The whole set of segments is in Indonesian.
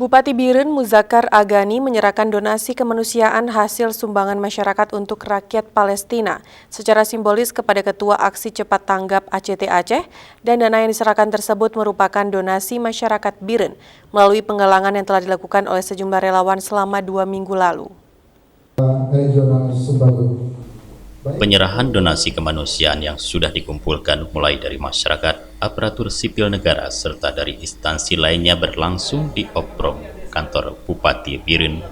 Bupati Biren Muzakkar Agani menyerahkan donasi kemanusiaan hasil sumbangan masyarakat untuk rakyat Palestina secara simbolis kepada Ketua Aksi Cepat Tanggap ACT Aceh, dan dana yang diserahkan tersebut merupakan donasi masyarakat Biren melalui penggalangan yang telah dilakukan oleh sejumlah relawan selama 2 minggu lalu. Penyerahan donasi kemanusiaan yang sudah dikumpulkan mulai dari masyarakat, aparatur sipil negara, serta dari instansi lainnya berlangsung di Oprom, kantor Bupati Biren.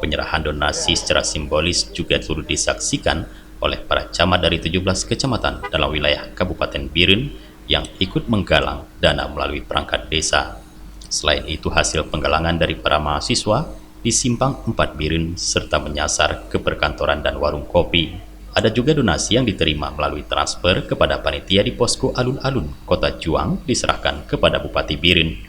Penyerahan donasi secara simbolis juga turut disaksikan oleh para camat dari 17 kecamatan dalam wilayah Kabupaten Biren yang ikut menggalang dana melalui perangkat desa. Selain itu, hasil penggalangan dari para mahasiswa di Simpang 4 Biren serta menyasar ke perkantoran dan warung kopi. Ada juga donasi yang diterima melalui transfer kepada panitia di Posko Alun-Alun, Kota Juang, diserahkan kepada Bupati Biren.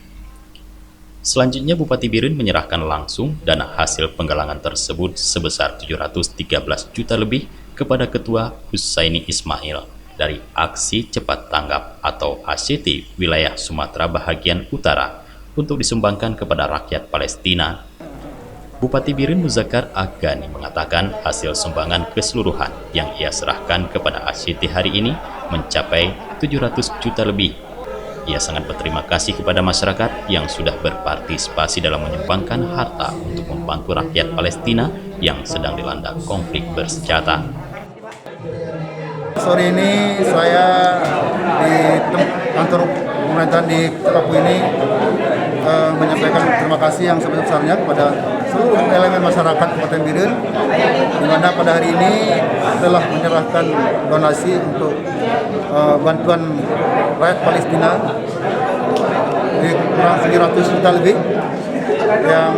Selanjutnya, Bupati Biren menyerahkan langsung dana hasil penggalangan tersebut sebesar 713 juta lebih kepada Ketua Husaini Ismail dari Aksi Cepat Tanggap atau ACT wilayah Sumatera Bahagian Utara untuk disumbangkan kepada rakyat Palestina. Bupati Biren Muzakkar Agani mengatakan hasil sumbangan keseluruhan yang ia serahkan kepada ACT hari ini mencapai 700 juta lebih. Ia sangat berterima kasih kepada masyarakat yang sudah berpartisipasi dalam menyumbangkan harta untuk membantu rakyat Palestina yang sedang dilanda konflik bersenjata. Sore ini saya di kantor pemerintahan di Kapu ini menyampaikan terima kasih yang sebesar-besarnya kepada seluruh elemen masyarakat Kabupaten Biren, di mana pada hari ini telah menyerahkan donasi untuk bantuan rakyat Palestina di kurang 700 juta lebih yang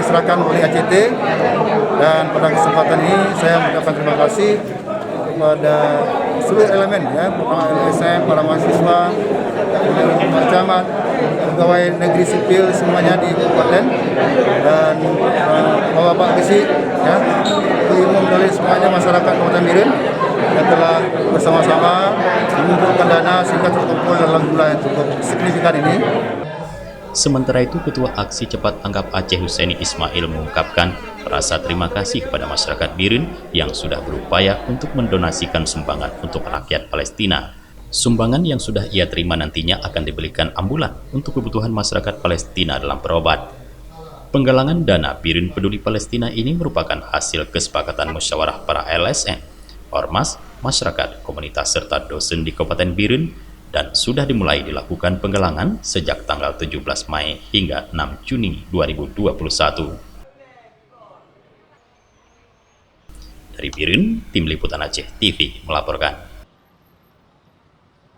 diserahkan oleh ACT, dan pada kesempatan ini saya mengucapkan terima kasih kepada seluruh elemen, ya, pertama LSM, para mahasiswa, para camat, pegawai negeri sipil semuanya di kabupaten, dan bapak-bapak besi, ya, umum dari semuanya masyarakat Kabupaten Biren yang telah bersama-sama mengumpulkan dana sehingga terkumpul dalam jumlah yang cukup signifikan ini. Sementara itu, Ketua Aksi Cepat Tanggap Aceh Husaini Ismail mengungkapkan rasa terima kasih kepada masyarakat Biren yang sudah berupaya untuk mendonasikan sumbangan untuk rakyat Palestina. Sumbangan yang sudah ia terima nantinya akan dibelikan ambulan untuk kebutuhan masyarakat Palestina dalam berobat. Penggalangan dana Biren Peduli Palestina ini merupakan hasil kesepakatan musyawarah para LSM, ormas, masyarakat, komunitas, serta dosen di Kabupaten Biren, dan sudah dimulai dilakukan penggalangan sejak tanggal 17 Mei hingga 6 Juni 2021. Dari Biren, Tim Liputan Aceh TV melaporkan.